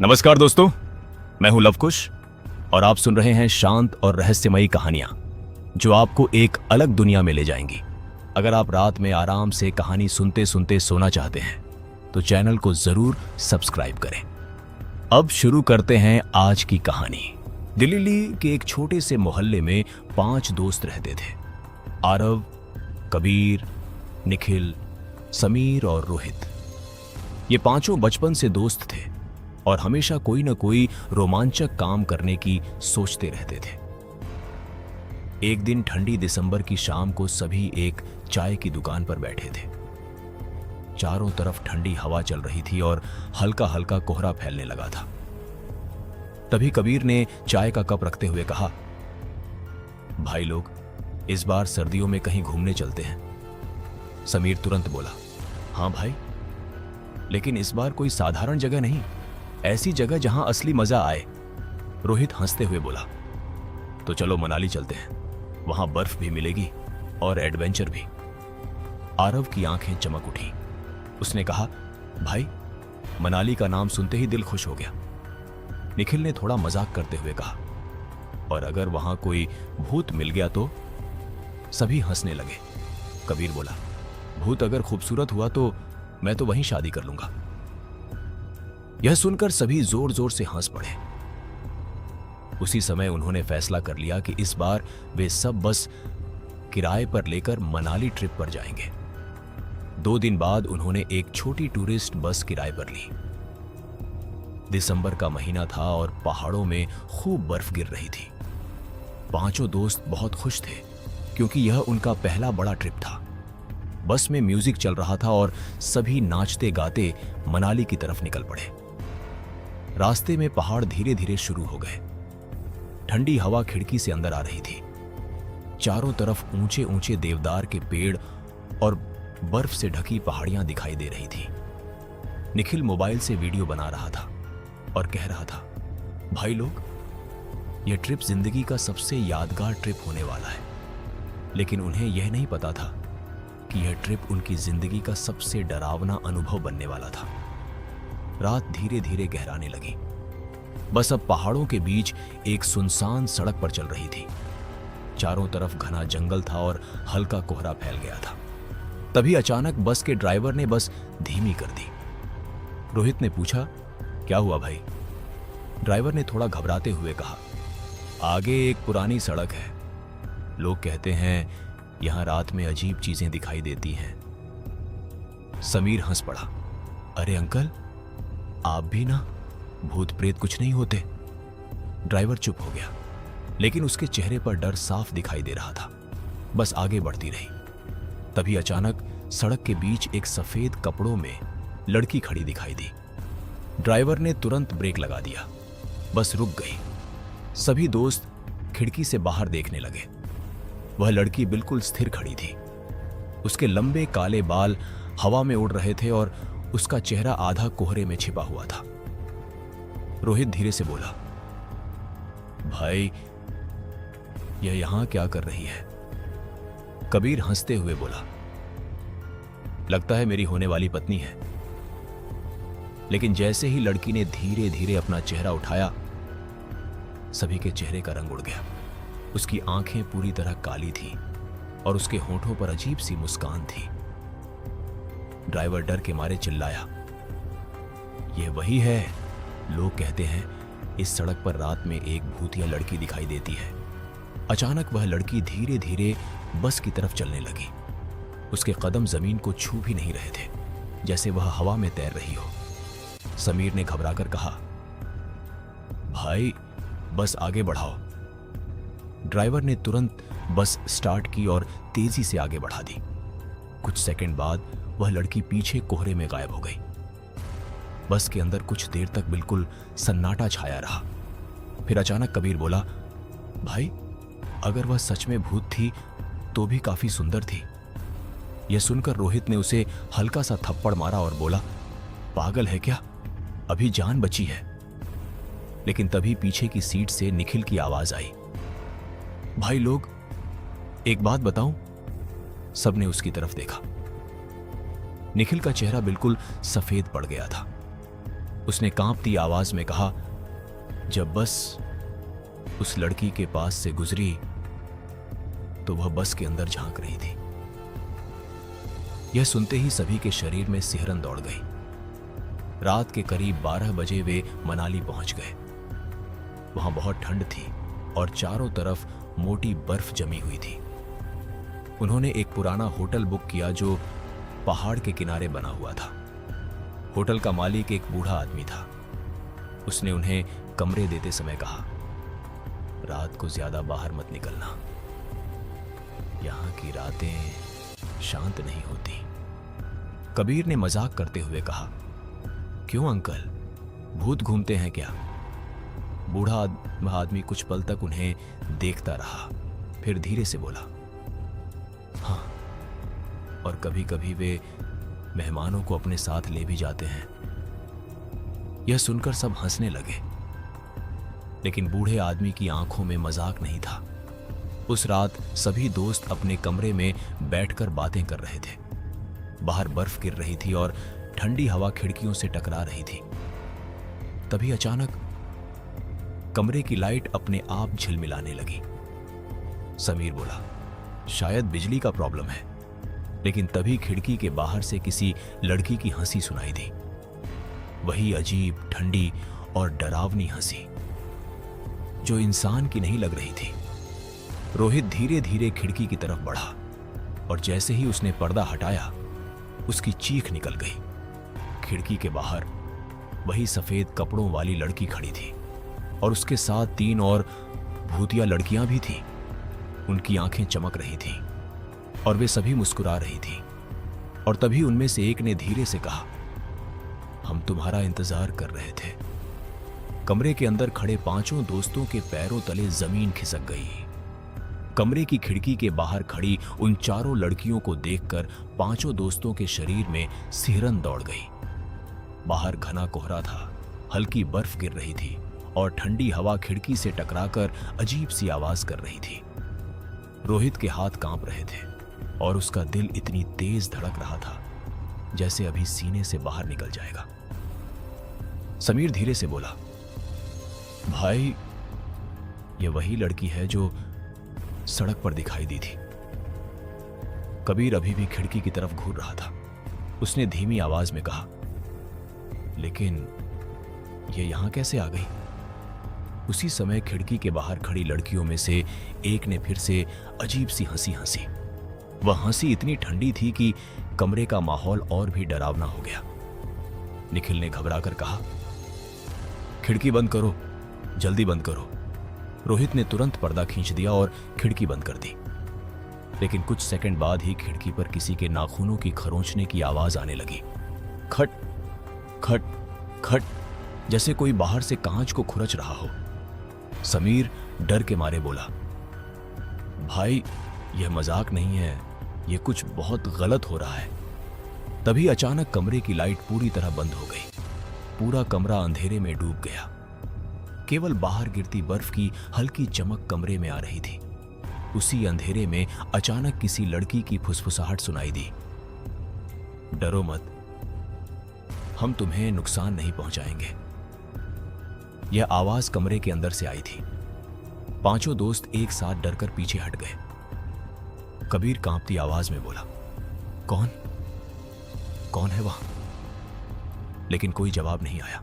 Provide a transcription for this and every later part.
नमस्कार दोस्तों, मैं हूं लवकुश और आप सुन रहे हैं शांत और रहस्यमयी कहानियां जो आपको एक अलग दुनिया में ले जाएंगी। अगर आप रात में आराम से कहानी सुनते सुनते सोना चाहते हैं तो चैनल को जरूर सब्सक्राइब करें। अब शुरू करते हैं आज की कहानी। दिल्ली के एक छोटे से मोहल्ले में 5 दोस्त रहते थे। आरव, कबीर, निखिल, समीर और रोहित। ये पांचों बचपन से दोस्त थे और हमेशा कोई न कोई रोमांचक काम करने की सोचते रहते थे। एक दिन ठंडी दिसंबर की शाम को सभी एक चाय की दुकान पर बैठे थे। चारों तरफ ठंडी हवा चल रही थी और हल्का हल्का कोहरा फैलने लगा था। तभी कबीर ने चाय का कप रखते हुए कहा, भाई लोग, इस बार सर्दियों में कहीं घूमने चलते हैं। समीर तुरंत बोला, हाँ भाई, लेकिन इस बार कोई साधारण जगह नहीं, ऐसी जगह जहां असली मजा आए। रोहित हंसते हुए बोला, तो चलो मनाली चलते हैं, वहां बर्फ भी मिलेगी और एडवेंचर भी। आरव की आंखें चमक उठी। उसने कहा, भाई, मनाली का नाम सुनते ही दिल खुश हो गया। निखिल ने थोड़ा मजाक करते हुए कहा, और अगर वहां कोई भूत मिल गया तो? सभी हंसने लगे। कबीर बोला, भूत अगर खूबसूरत हुआ तो मैं तो वहीं शादी कर लूंगा। यह सुनकर सभी जोर जोर से हंस पड़े। उसी समय उन्होंने फैसला कर लिया कि इस बार वे सब बस किराए पर लेकर मनाली ट्रिप पर जाएंगे। 2 दिन बाद उन्होंने एक छोटी टूरिस्ट बस किराए पर ली। दिसंबर का महीना था और पहाड़ों में खूब बर्फ गिर रही थी। पांचों दोस्त बहुत खुश थे क्योंकि यह उनका पहला बड़ा ट्रिप था। बस में म्यूजिक चल रहा था और सभी नाचते गाते मनाली की तरफ निकल पड़े। रास्ते में पहाड़ धीरे धीरे शुरू हो गए। ठंडी हवा खिड़की से अंदर आ रही थी। चारों तरफ ऊंचे ऊंचे देवदार के पेड़ और बर्फ से ढकी पहाड़ियां दिखाई दे रही थी। निखिल मोबाइल से वीडियो बना रहा था और कह रहा था, भाई लोग, यह ट्रिप जिंदगी का सबसे यादगार ट्रिप होने वाला है। लेकिन उन्हें यह नहीं पता था कि यह ट्रिप उनकी जिंदगी का सबसे डरावना अनुभव बनने वाला था। रात धीरे धीरे गहराने लगी। बस अब पहाड़ों के बीच एक सुनसान सड़क पर चल रही थी। चारों तरफ घना जंगल था और हल्का कोहरा फैल गया था। तभी अचानक बस के ड्राइवर ने बस धीमी कर दी। रोहित ने पूछा, क्या हुआ भाई? ड्राइवर ने थोड़ा घबराते हुए कहा, आगे एक पुरानी सड़क है। लोग कहते हैं यहां रात में अजीब चीजें दिखाई देती हैं। समीर हंस पड़ा, अरे अंकल, आप भी ना, भूत प्रेत कुछ नहीं होते। ड्राइवर चुप हो गया, लेकिन उसके चेहरे पर डर साफ दिखाई दे रहा था। बस आगे बढ़ती रही। तभी अचानक सड़क के बीच एक सफेद कपड़ों में लड़की खड़ी दिखाई दी। ड्राइवर ने तुरंत ब्रेक लगा दिया। बस रुक गई। सभी दोस्त खिड़की से बाहर देखने लगे। वह लड़की बिल्कुल स्थिर खड़ी थी। उसके लंबे काले बाल हवा में उड़ रहे थे और उसका चेहरा आधा कोहरे में छिपा हुआ था। रोहित धीरे से बोला, भाई, यह यहां क्या कर रही है? कबीर हंसते हुए बोला, लगता है मेरी होने वाली पत्नी है। लेकिन जैसे ही लड़की ने धीरे धीरे अपना चेहरा उठाया, सभी के चेहरे का रंग उड़ गया। उसकी आंखें पूरी तरह काली थीं और उसके होठों पर अजीब सी मुस्कान थी। ड्राइवर डर के मारे चिल्लाया, यह वही है, लोग कहते हैं इस सड़क पर रात में एक भूतिया लड़की दिखाई देती है। अचानक वह लड़की धीरे धीरे बस की तरफ चलने लगी। उसके कदम जमीन को छू भी नहीं रहे थे, जैसे वह हवा में तैर रही हो। समीर ने घबराकर कहा, भाई, बस आगे बढ़ाओ। ड्राइवर ने तुरंत बस स्टार्ट की और तेजी से आगे बढ़ा दी। कुछ सेकंड बाद वह लड़की पीछे कोहरे में गायब हो गई। बस के अंदर कुछ देर तक बिल्कुल सन्नाटा छाया रहा। फिर अचानक कबीर बोला, भाई, अगर वह सच में भूत थी तो भी काफी सुंदर थी। यह सुनकर रोहित ने उसे हल्का सा थप्पड़ मारा और बोला, पागल है क्या, अभी जान बची है। लेकिन तभी पीछे की सीट से निखिल की आवाज आई, भाई लोग, एक बात बताऊं? सबने उसकी तरफ देखा। निखिल का चेहरा बिल्कुल सफेद पड़ गया था। उसने कांपती आवाज में कहा, जब बस उस लड़की के पास से गुजरी तो वह बस के अंदर झांक रही थी। यह सुनते ही सभी के शरीर में सिहरन दौड़ गई। रात के करीब 12 बजे वे मनाली पहुंच गए। वहां बहुत ठंड थी और चारों तरफ मोटी बर्फ जमी हुई थी। उन्होंने एक पुराना होटल बुक किया जो पहाड़ के किनारे बना हुआ था। होटल का मालिक एक बूढ़ा आदमी था। उसने उन्हें कमरे देते समय कहा, रात को ज्यादा बाहर मत निकलना, यहां की रातें शांत नहीं होती। कबीर ने मजाक करते हुए कहा, क्यों अंकल, भूत घूमते हैं क्या? बूढ़ा आदमी कुछ पल तक उन्हें देखता रहा, फिर धीरे से बोला, हाँ, और कभी कभी वे मेहमानों को अपने साथ ले भी जाते हैं। यह सुनकर सब हंसने लगे, लेकिन बूढ़े आदमी की आंखों में मजाक नहीं था। उस रात सभी दोस्त अपने कमरे में बैठकर बातें कर रहे थे। बाहर बर्फ गिर रही थी और ठंडी हवा खिड़कियों से टकरा रही थी। तभी अचानक कमरे की लाइट अपने आप झिलमिलाने लगी। समीर बोला, शायद बिजली का प्रॉब्लम है। लेकिन तभी खिड़की के बाहर से किसी लड़की की हंसी सुनाई दी। वही अजीब, ठंडी और डरावनी हंसी जो इंसान की नहीं लग रही थी। रोहित धीरे धीरे खिड़की की तरफ बढ़ा और जैसे ही उसने पर्दा हटाया, उसकी चीख निकल गई। खिड़की के बाहर वही सफेद कपड़ों वाली लड़की खड़ी थी और उसके साथ 3 और भूतिया लड़कियां भी थीं। उनकी आंखें चमक रही थीं और वे सभी मुस्कुरा रही थीं। और तभी उनमें से एक ने धीरे से कहा, हम तुम्हारा इंतजार कर रहे थे। कमरे के अंदर खड़े 5 दोस्तों के पैरों तले जमीन खिसक गई। कमरे की खिड़की के बाहर खड़ी उन 4 लड़कियों को देखकर 5 दोस्तों के शरीर में सिहरन दौड़ गई। बाहर घना कोहरा था, हल्की बर्फ गिर रही थी और ठंडी हवा खिड़की से टकराकर अजीब सी आवाज कर रही थी। रोहित के हाथ कांप रहे थे और उसका दिल इतनी तेज धड़क रहा था जैसे अभी सीने से बाहर निकल जाएगा। समीर धीरे से बोला, भाई, ये वही लड़की है जो सड़क पर दिखाई दी थी। कबीर अभी भी खिड़की की तरफ घूर रहा था। उसने धीमी आवाज में कहा, लेकिन ये यहां कैसे आ गई? उसी समय खिड़की के बाहर खड़ी लड़कियों में से एक ने फिर से अजीब सी हंसी हंसी। वह हंसी इतनी ठंडी थी कि कमरे का माहौल और भी डरावना हो गया। निखिल ने घबराकर कहा, खिड़की बंद करो, जल्दी बंद करो। रोहित ने तुरंत पर्दा खींच दिया और खिड़की बंद कर दी। लेकिन कुछ सेकंड बाद ही खिड़की पर किसी के नाखूनों की खरोंचने की आवाज आने लगी। खट खट खट, जैसे कोई बाहर से कांच को खुरच रहा हो। समीर डर के मारे बोला, भाई, यह मजाक नहीं है, यह कुछ बहुत गलत हो रहा है। तभी अचानक कमरे की लाइट पूरी तरह बंद हो गई। पूरा कमरा अंधेरे में डूब गया। केवल बाहर गिरती बर्फ की हल्की चमक कमरे में आ रही थी। उसी अंधेरे में अचानक किसी लड़की की फुसफुसाहट सुनाई दी, डरो मत, हम तुम्हें नुकसान नहीं पहुंचाएंगे। यह आवाज कमरे के अंदर से आई थी। 5 दोस्त एक साथ डरकर पीछे हट गए। कबीर कांपती आवाज में बोला, कौन कौन है वहां? लेकिन कोई जवाब नहीं आया।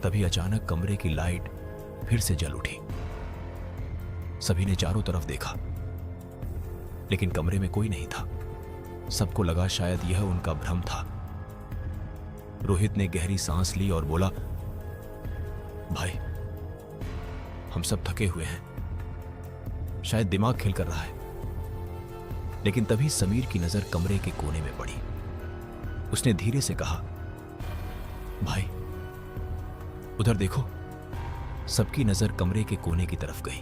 तभी अचानक कमरे की लाइट फिर से जल उठी। सभी ने चारों तरफ देखा, लेकिन कमरे में कोई नहीं था। सबको लगा शायद यह उनका भ्रम था। रोहित ने गहरी सांस ली और बोला, भाई, हम सब थके हुए हैं, शायद दिमाग खेल कर रहा है। लेकिन तभी समीर की नजर कमरे के कोने में पड़ी। उसने धीरे से कहा, भाई, उधर देखो। सबकी नजर कमरे के कोने की तरफ गई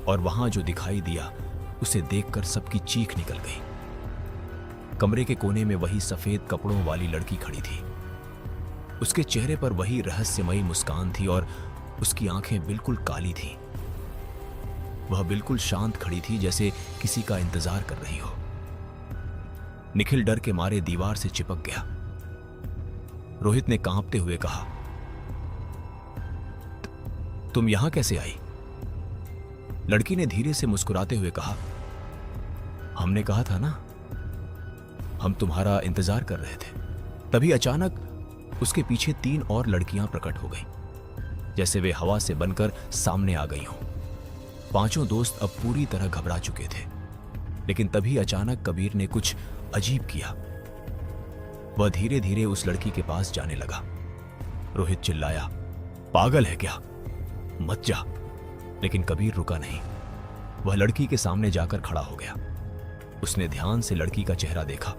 और वहां जो दिखाई दिया उसे देखकर सबकी चीख निकल गई। कमरे के कोने में वही सफेद कपड़ों वाली लड़की खड़ी थी। उसके चेहरे पर वही रहस्यमयी मुस्कान थी और उसकी आंखें बिल्कुल काली थीं। वह बिल्कुल शांत खड़ी थी, जैसे किसी का इंतजार कर रही हो। निखिल डर के मारे दीवार से चिपक गया। रोहित ने कांपते हुए कहा, तुम यहां कैसे आई? लड़की ने धीरे से मुस्कुराते हुए कहा, हमने कहा था ना, हम तुम्हारा इंतजार कर रहे थे। तभी अचानक उसके पीछे 3 और लड़कियां प्रकट हो गईं, जैसे वे हवा से बनकर सामने आ गई हों। 5 दोस्त अब पूरी तरह घबरा चुके थे, लेकिन तभी अचानक कबीर ने कुछ अजीब किया। वह धीरे धीरे उस लड़की के पास जाने लगा। रोहित चिल्लाया, पागल है क्या? मत जा। लेकिन कबीर रुका नहीं। वह लड़की के सामने जाकर खड़ा हो गया। उसने ध्यान से लड़की का चेहरा देखा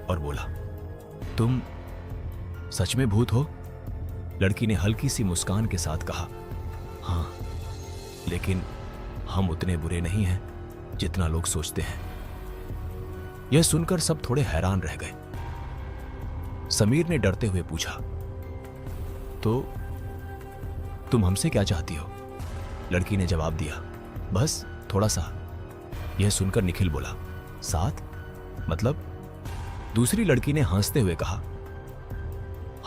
और बोला, तुम सच में भूत हो? लड़की ने हल्की सी मुस्कान के साथ कहा, हां, लेकिन हम उतने बुरे नहीं हैं जितना लोग सोचते हैं। यह सुनकर सब थोड़े हैरान रह गए। समीर ने डरते हुए पूछा, तो तुम हमसे क्या चाहती हो? लड़की ने जवाब दिया, बस थोड़ा सा। यह सुनकर निखिल बोला, साथ मतलब? दूसरी लड़की ने हंसते हुए कहा,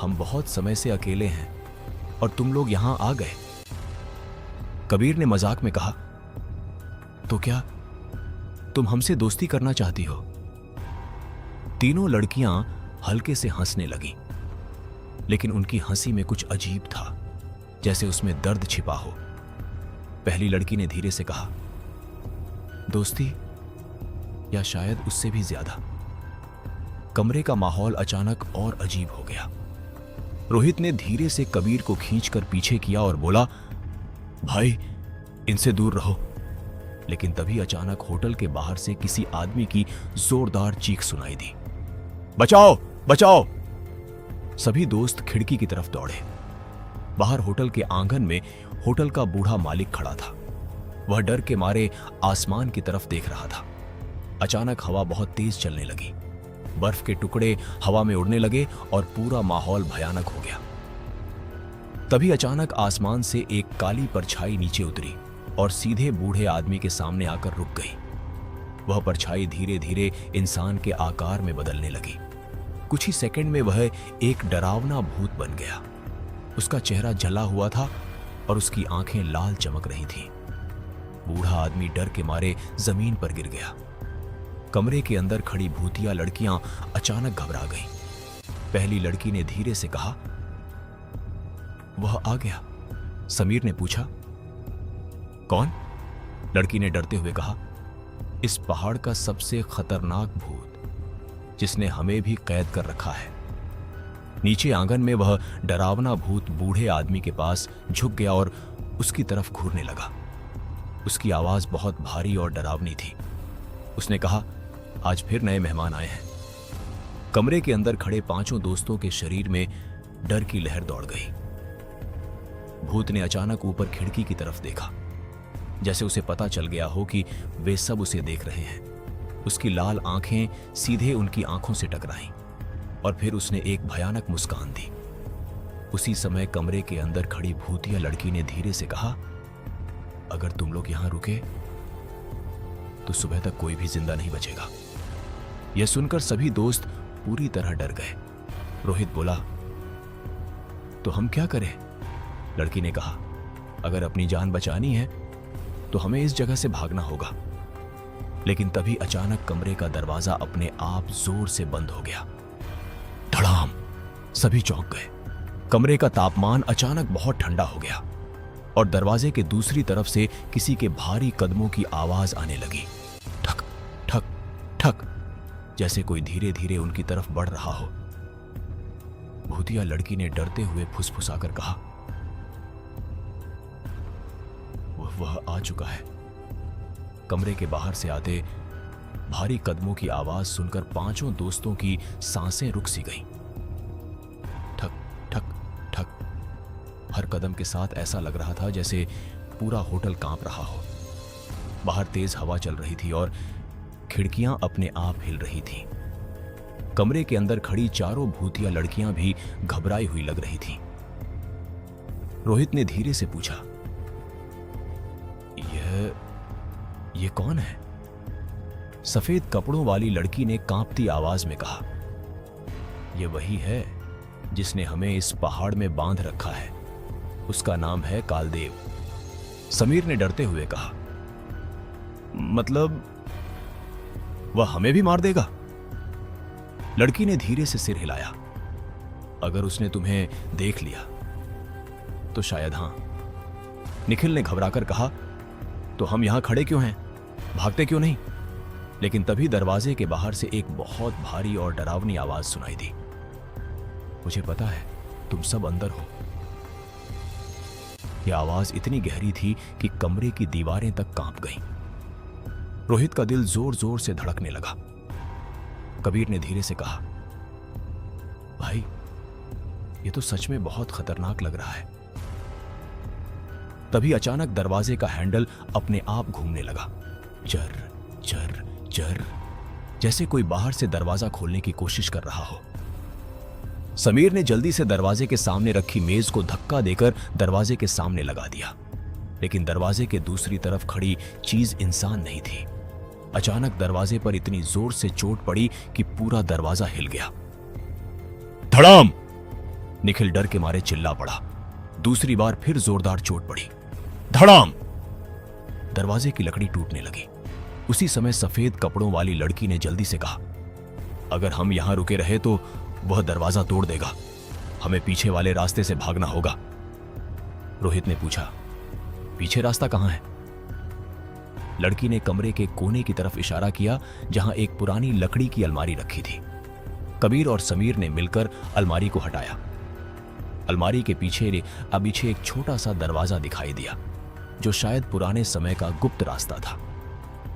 हम बहुत समय से अकेले हैं और तुम लोग यहां आ गए। कबीर ने मजाक में कहा, तो क्या तुम हमसे दोस्ती करना चाहती हो? तीनों लड़कियां हल्के से हंसने लगीं, लेकिन उनकी हंसी में कुछ अजीब था, जैसे उसमें दर्द छिपा हो। पहली लड़की ने धीरे से कहा, दोस्ती, या शायद उससे भी ज्यादा। कमरे का माहौल अचानक और अजीब हो गया। रोहित ने धीरे से कबीर को खींचकर पीछे किया और बोला, भाई इनसे दूर रहो। लेकिन तभी अचानक होटल के बाहर से किसी आदमी की जोरदार चीख सुनाई दी, बचाओ बचाओ। सभी दोस्त खिड़की की तरफ दौड़े। बाहर होटल के आंगन में होटल का बूढ़ा मालिक खड़ा था। वह डर के मारे आसमान की तरफ देख रहा था। अचानक हवा बहुत तेज चलने लगी। बर्फ के टुकड़े हवा में उड़ने लगे और पूरा माहौल भयानक हो गया। तभी अचानक आसमान से एक काली परछाई नीचे उतरी और सीधे बूढ़े आदमी के सामने आकर रुक गई। वह परछाई धीरे धीरे इंसान के आकार में बदलने लगी। कुछ ही सेकंड में वह एक डरावना भूत बन गया। उसका चेहरा जला हुआ था और उसकी आंखें लाल चमक रही थीं। बूढ़ा आदमी डर के मारे जमीन पर गिर गया। कमरे के अंदर खड़ी भूतिया लड़कियां अचानक घबरा गईं। पहली लड़की ने धीरे से कहा, वह आ गया। समीर ने पूछा, कौन? लड़की ने डरते हुए कहा, इस पहाड़ का सबसे खतरनाक भूत, जिसने हमें भी कैद कर रखा है। नीचे आंगन में वह डरावना भूत बूढ़े आदमी के पास झुक गया और उसकी तरफ घूरने लगा। उसकी आवाज बहुत भारी और डरावनी थी। उसने कहा, आज फिर नए मेहमान आए हैं। कमरे के अंदर खड़े 5 दोस्तों के शरीर में डर की लहर दौड़ गई। भूत ने अचानक ऊपर खिड़की की तरफ देखा, जैसे उसे पता चल गया हो कि वे सब उसे देख रहे हैं। उसकी लाल आंखें सीधे उनकी आंखों से टकराईं और फिर उसने एक भयानक मुस्कान दी। उसी समय कमरे के अंदर खड़ी भूतिया लड़की ने धीरे से कहा, अगर तुम लोग यहां रुके तो सुबह तक कोई भी जिंदा नहीं बचेगा। यह सुनकर सभी दोस्त पूरी तरह डर गए। रोहित बोला, तो हम क्या करें? लड़की ने कहा, अगर अपनी जान बचानी है तो हमें इस जगह से भागना होगा। लेकिन तभी अचानक कमरे का दरवाजा अपने आप जोर से बंद हो गया। धड़ाम! सभी चौंक गए। कमरे का तापमान अचानक बहुत ठंडा हो गया और दरवाजे के दूसरी तरफ से किसी के भारी कदमों की आवाज आने लगी। ठक ठक ठक, जैसे कोई धीरे धीरे उनकी तरफ बढ़ रहा हो। भूतिया लड़की ने डरते हुए फुसफुसाकर कहा, वह आ चुका है। कमरे के बाहर से आते भारी कदमों की आवाज सुनकर 5 दोस्तों की सांसें रुक सी गईं। ठक ठक ठक, हर कदम के साथ ऐसा लग रहा था जैसे पूरा होटल कांप रहा हो। बाहर तेज हवा चल रही थी और खिड़कियां अपने आप हिल रही थीं। कमरे के अंदर खड़ी 4 भूतिया लड़कियां भी घबराई हुई लग रही थीं। रोहित ने धीरे से पूछा, ये कौन है? सफेद कपड़ों वाली लड़की ने कांपती आवाज में कहा, यह वही है जिसने हमें इस पहाड़ में बांध रखा है, उसका नाम है कालदेव। समीर ने डरते हुए कहा। मतलब वह हमें भी मार देगा? लड़की ने धीरे से सिर हिलाया। अगर उसने तुम्हें देख लिया तो शायद हां। निखिल ने घबराकर कहा। तो हम यहां खड़े क्यों हैं? भागते क्यों नहीं? लेकिन तभी दरवाजे के बाहर से एक बहुत भारी और डरावनी आवाज सुनाई दी। मुझे पता है तुम सब अंदर हो। यह आवाज इतनी गहरी थी कि कमरे की दीवारें तक कांप गईं। रोहित का दिल जोर जोर से धड़कने लगा। कबीर ने धीरे से कहा, भाई ये तो सच में बहुत खतरनाक लग रहा है। तभी अचानक दरवाजे का हैंडल अपने आप घूमने लगा। चर चर चर, जैसे कोई बाहर से दरवाजा खोलने की कोशिश कर रहा हो। समीर ने जल्दी से दरवाजे के सामने रखी मेज को धक्का देकर दरवाजे के सामने लगा दिया, लेकिन दरवाजे के दूसरी तरफ खड़ी चीज इंसान नहीं थी। अचानक दरवाजे पर इतनी जोर से चोट पड़ी कि पूरा दरवाजा हिल गया। धड़ाम! निखिल डर के मारे चिल्ला पड़ा। दूसरी बार फिर जोरदार चोट पड़ी। धड़ाम! दरवाजे की लकड़ी टूटने लगी। उसी समय सफेद कपड़ों वाली लड़की ने जल्दी से कहा, अगर हम यहां रुके रहे तो वह दरवाजा तोड़ देगा। हमें पीछे वाले रास्ते से भागना होगा। रोहित ने पूछा, पीछे रास्ता कहां है? लड़की ने कमरे के कोने की तरफ इशारा किया, जहां एक पुरानी लकड़ी की अलमारी रखी थी। कबीर और समीर ने मिलकर अलमारी को हटाया। अलमारी के पीछे एक छोटा सा दरवाजा दिखाई दिया, जो शायद पुराने समय का गुप्त रास्ता था।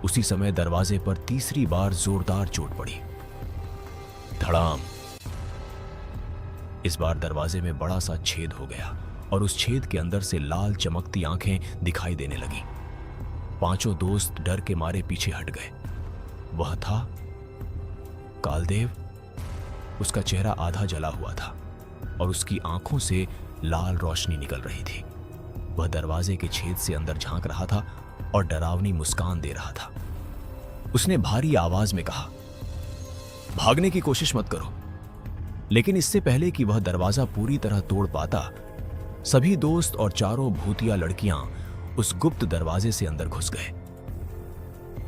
उसी समय दरवाजे पर तीसरी बार जोरदार चोट पड़ी। धड़ाम! इस बार दरवाजे में बड़ा सा छेद हो गया और उस छेद के अंदर से लाल चमकती आंखें दिखाई देने लगी। पांचों दोस्त डर के मारे पीछे हट गए। वह था कालदेव। उसका चेहरा आधा जला हुआ था और उसकी आंखों से लाल रोशनी निकल रही थी। वह दरवाजे के छेद से अंदर झांक रहा था और डरावनी मुस्कान दे रहा था। उसने भारी आवाज में कहा, भागने की कोशिश मत करो। लेकिन इससे पहले कि वह दरवाजा पूरी तरह तोड़ पाता, सभी दोस्त और चारों भूतिया लड़कियां उस गुप्त दरवाजे से अंदर घुस गए।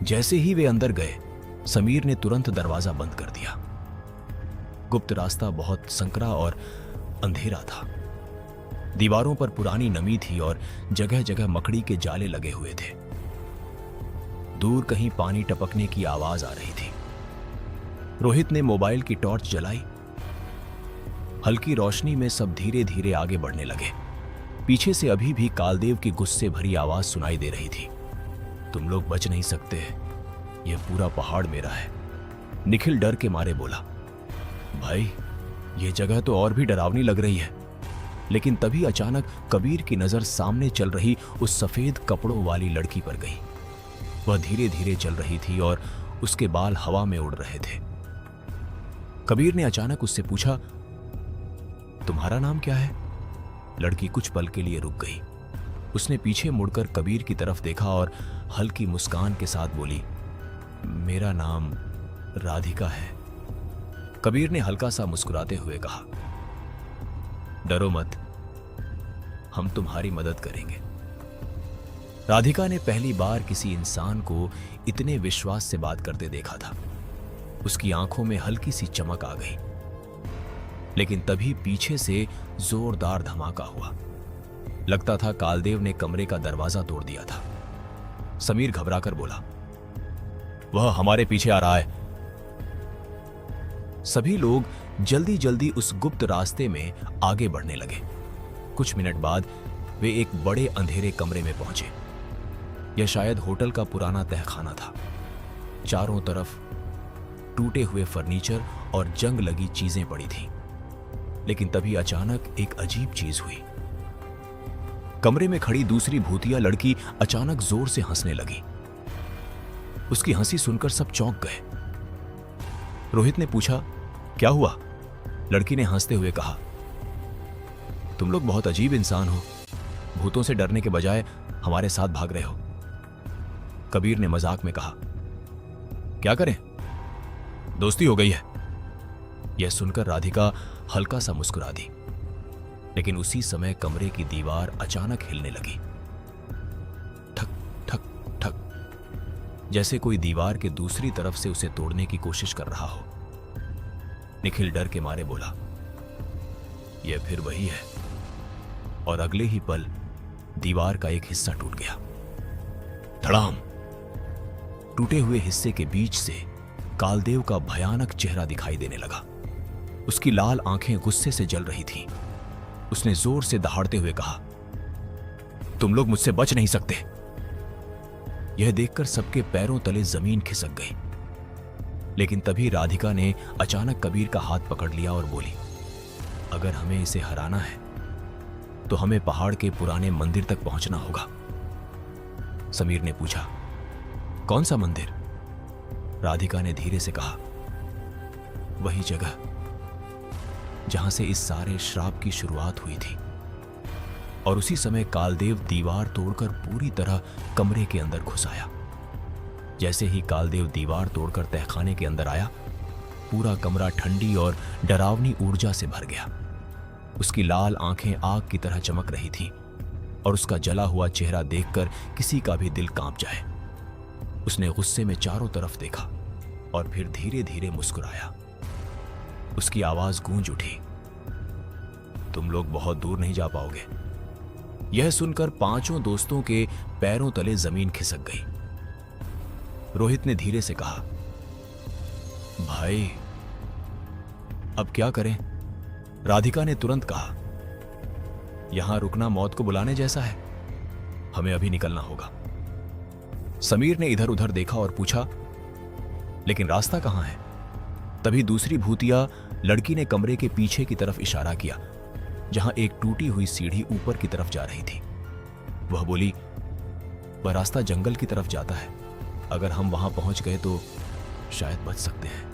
जैसे ही वे अंदर गए, समीर ने तुरंत दरवाजा बंद कर दिया। गुप्त रास्ता बहुत संकरा और अंधेरा था। दीवारों पर पुरानी नमी थी और जगह जगह मकड़ी के जाले लगे हुए थे। दूर कहीं पानी टपकने की आवाज आ रही थी। रोहित ने मोबाइल की टॉर्च जलाई। हल्की रोशनी में सब धीरे धीरे आगे बढ़ने लगे। पीछे से अभी भी कालदेव की गुस्से भरी आवाज सुनाई दे रही थी, तुम लोग बच नहीं सकते, यह पूरा पहाड़ मेरा है। निखिल डर के मारे बोला, भाई यह जगह तो और भी डरावनी लग रही है। लेकिन तभी अचानक कबीर की नजर सामने चल रही उस सफेद कपड़ों वाली लड़की पर गई। वह धीरे धीरे चल रही थी और उसके बाल हवा में उड़ रहे थे। कबीर ने अचानक उससे पूछा, तुम्हारा नाम क्या है? लड़की कुछ पल के लिए रुक गई। उसने पीछे मुड़कर कबीर की तरफ देखा और हल्की मुस्कान के साथ बोली, मेरा नाम राधिका है। कबीर ने हल्का सा मुस्कुराते हुए कहा, डरो मत, हम तुम्हारी मदद करेंगे। राधिका ने पहली बार किसी इंसान को इतने विश्वास से बात करते देखा था। उसकी आंखों में हल्की सी चमक आ गई। लेकिन तभी पीछे से जोरदार धमाका हुआ। लगता था कालदेव ने कमरे का दरवाजा तोड़ दिया था। समीर घबराकर बोला, वह हमारे पीछे आ रहा है। सभी लोग जल्दी जल्दी उस गुप्त रास्ते में आगे बढ़ने लगे। कुछ मिनट बाद वे एक बड़े अंधेरे कमरे में पहुंचे। यह शायद होटल का पुराना तहखाना था। चारों तरफ टूटे हुए फर्नीचर और जंग लगी चीजें पड़ी थीं। लेकिन तभी अचानक एक अजीब चीज हुई। कमरे में खड़ी दूसरी भूतिया लड़की अचानक जोर से हंसने लगी। उसकी हंसी सुनकर सब चौंक गए। रोहित ने पूछा, क्या हुआ? लड़की ने हंसते हुए कहा, तुम लोग बहुत अजीब इंसान हो। भूतों से डरने के बजाय हमारे साथ भाग रहे हो। कबीर ने मजाक में कहा, क्या करें, दोस्ती हो गई है। यह सुनकर राधिका हल्का सा मुस्कुरा दी। लेकिन उसी समय कमरे की दीवार अचानक हिलने लगी। ठक ठक ठक, जैसे कोई दीवार के दूसरी तरफ से उसे तोड़ने की कोशिश कर रहा हो। निखिल डर के मारे बोला, यह फिर वही है। और अगले ही पल दीवार का एक हिस्सा टूट गया। धड़ाम। टूटे हुए हिस्से के बीच से कालदेव का भयानक चेहरा दिखाई देने लगा। उसकी लाल आंखें गुस्से से जल रही थीं। उसने जोर से दहाड़ते हुए कहा, तुम लोग मुझसे बच नहीं सकते। यह देखकर सबके पैरों तले जमीन खिसक गई। लेकिन तभी राधिका ने अचानक कबीर का हाथ पकड़ लिया और बोली, अगर हमें इसे हराना है तो हमें पहाड़ के पुराने मंदिर तक पहुंचना होगा। समीर ने पूछा, कौन सा मंदिर? राधिका ने धीरे से कहा, वही जगह जहां से इस सारे श्राप की शुरुआत हुई थी। और उसी समय कालदेव दीवार तोड़कर पूरी तरह कमरे के अंदर घुस आया। जैसे ही कालदेव दीवार तोड़कर तहखाने के अंदर आया, पूरा कमरा ठंडी और डरावनी ऊर्जा से भर गया। उसकी लाल आंखें आग की तरह चमक रही थीं और उसका जला हुआ चेहरा देखकर किसी का भी दिल कांप जाए। उसने गुस्से में चारों तरफ देखा और फिर धीरे धीरे मुस्कुराया। उसकी आवाज गूंज उठी, तुम लोग बहुत दूर नहीं जा पाओगे। यह सुनकर पांचों दोस्तों के पैरों तले जमीन खिसक गई। रोहित ने धीरे से कहा, भाई अब क्या करें? राधिका ने तुरंत कहा, यहां रुकना मौत को बुलाने जैसा है, हमें अभी निकलना होगा। समीर ने इधर उधर देखा और पूछा, लेकिन रास्ता कहां है? तभी दूसरी भूतिया लड़की ने कमरे के पीछे की तरफ इशारा किया, जहां एक टूटी हुई सीढ़ी ऊपर की तरफ जा रही थी। वह बोली, वह रास्ता जंगल की तरफ जाता है, अगर हम वहां पहुंच गए तो शायद बच सकते हैं।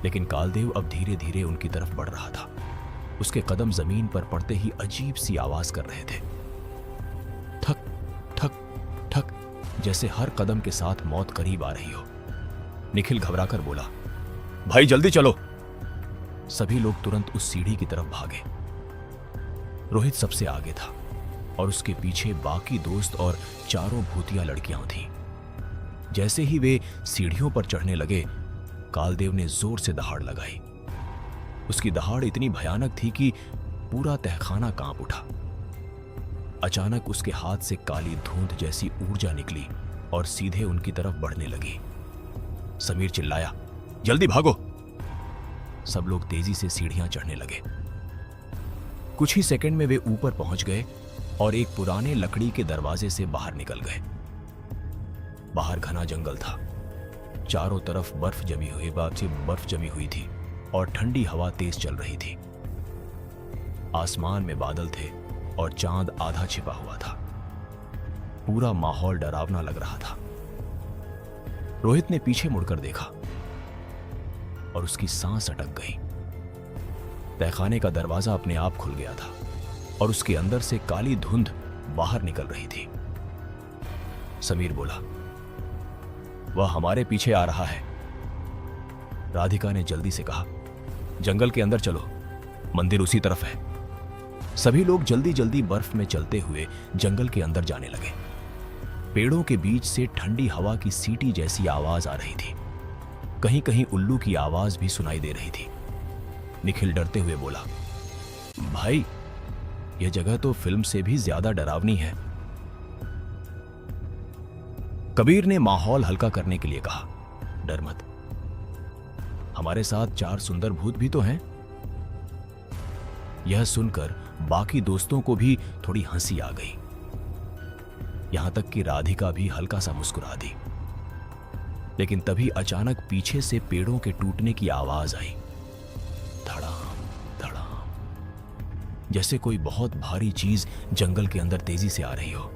लेकिन कालदेव अब धीरे धीरे उनकी तरफ बढ़ रहा था। उसके कदम जमीन पर पड़ते ही अजीब सी आवाज कर रहे थे, ठक ठक ठक, जैसे हर कदम के साथ मौत करीब आ रही हो। निखिल घबराकर बोला, भाई जल्दी चलो। सभी लोग तुरंत उस सीढ़ी की तरफ भागे। रोहित सबसे आगे था और उसके पीछे बाकी दोस्त और चारों भूतिया लड़कियां थीं। जैसे ही वे सीढ़ियों पर चढ़ने लगे, कालदेव ने जोर से दहाड़ लगाई। उसकी दहाड़ इतनी भयानक थी कि पूरा तहखाना कांप उठा। अचानक उसके हाथ से काली धुंध जैसी ऊर्जा निकली और सीधे उनकी तरफ बढ़ने लगी। समीर चिल्लाया, जल्दी भागो। सब लोग तेजी से सीढ़ियां चढ़ने लगे। कुछ ही सेकंड में वे ऊपर पहुंच गए और एक पुराने लकड़ी के दरवाजे से बाहर निकल गए। बाहर घना जंगल था। चारों तरफ बर्फ जमी हुई थी और ठंडी हवा तेज चल रही थी। आसमान में बादल थे और चांद आधा छिपा हुआ था। पूरा माहौल डरावना लग रहा था। रोहित ने पीछे मुड़कर देखा और उसकी सांस अटक गई। तहखाने का दरवाजा अपने आप खुल गया था और उसके अंदर से काली धुंध बाहर निकल रही थी। समीर बोला, वह हमारे पीछे आ रहा है। राधिका ने जल्दी से कहा, जंगल के अंदर चलो, मंदिर उसी तरफ है। सभी लोग जल्दी जल्दी बर्फ में चलते हुए जंगल के अंदर जाने लगे। पेड़ों के बीच से ठंडी हवा की सीटी जैसी आवाज आ रही थी। कहीं कहीं उल्लू की आवाज भी सुनाई दे रही थी। निखिल डरते हुए बोला, भाई यह जगह तो फिल्म से भी ज्यादा डरावनी है। कबीर ने माहौल हल्का करने के लिए कहा, डर मत, हमारे साथ 4 सुंदर भूत भी तो हैं। यह सुनकर बाकी दोस्तों को भी थोड़ी हंसी आ गई। यहां तक कि राधिका भी हल्का सा मुस्कुरा दी। लेकिन तभी अचानक पीछे से पेड़ों के टूटने की आवाज आई, धड़ाम धड़ाम, जैसे कोई बहुत भारी चीज जंगल के अंदर तेजी से आ रही हो।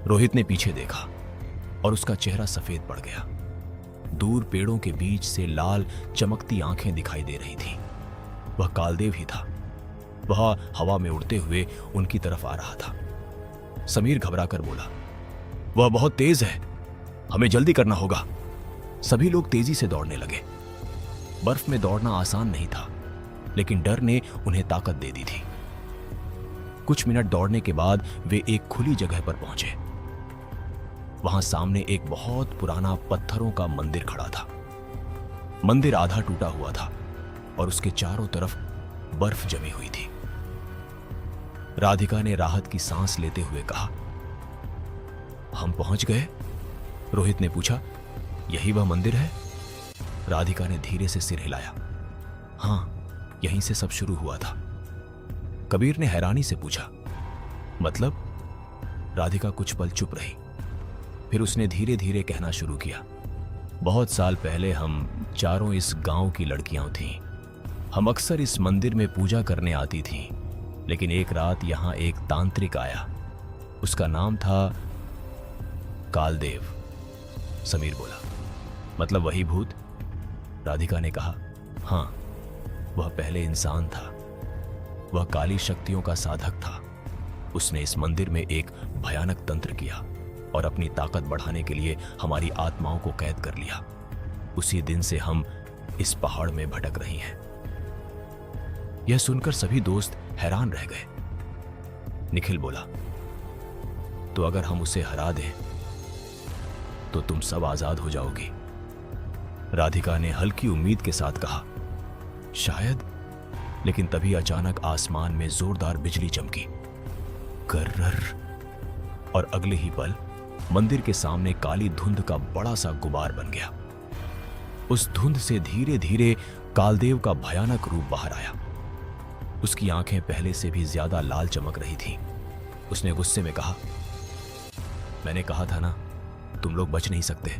रोहित ने पीछे देखा और उसका चेहरा सफेद पड़ गया। दूर पेड़ों के बीच से लाल चमकती आंखें दिखाई दे रही थीं। वह कालदेव ही था। वह हवा में उड़ते हुए उनकी तरफ आ रहा था। समीर घबराकर बोला, वह बहुत तेज है, हमें जल्दी करना होगा। सभी लोग तेजी से दौड़ने लगे। बर्फ में दौड़ना आसान नहीं था, लेकिन डर ने उन्हें ताकत दे दी थी। कुछ मिनट दौड़ने के बाद वे एक खुली जगह पर पहुंचे। वहां सामने एक बहुत पुराना पत्थरों का मंदिर खड़ा था। मंदिर आधा टूटा हुआ था और उसके चारों तरफ बर्फ जमी हुई थी। राधिका ने राहत की सांस लेते हुए कहा, हम पहुंच गए? रोहित ने पूछा, यही वह मंदिर है? राधिका ने धीरे से सिर हिलाया। हां, यहीं से सब शुरू हुआ था। कबीर ने हैरानी से पूछा, मतलब? राधिका कुछ पल चुप रही, फिर उसने धीरे धीरे कहना शुरू किया, बहुत साल पहले हम चारों इस गांव की लड़कियां थीं। हम अक्सर इस मंदिर में पूजा करने आती थीं, लेकिन एक रात यहां एक तांत्रिक आया। उसका नाम था कालदेव। समीर बोला, मतलब वही भूत? राधिका ने कहा, हां, वह पहले इंसान था। वह काली शक्तियों का साधक था। उसने इस मंदिर में एक भयानक तंत्र किया और अपनी ताकत बढ़ाने के लिए हमारी आत्माओं को कैद कर लिया। उसी दिन से हम इस पहाड़ में भटक रही हैं। यह सुनकर सभी दोस्त हैरान रह गए। निखिल बोला, तो अगर हम उसे हरा दें तो तुम सब आजाद हो जाओगी। राधिका ने हल्की उम्मीद के साथ कहा, शायद। लेकिन तभी अचानक आसमान में जोरदार बिजली चमकी, कर्रर, और अगले ही पल मंदिर के सामने काली धुंध का बड़ा सा गुबार बन गया। उस धुंध से धीरे धीरे कालदेव का भयानक रूप बाहर आया। उसकी आंखें पहले से भी ज्यादा लाल चमक रही थीं। उसने गुस्से में कहा, मैंने कहा था ना, तुम लोग बच नहीं सकते।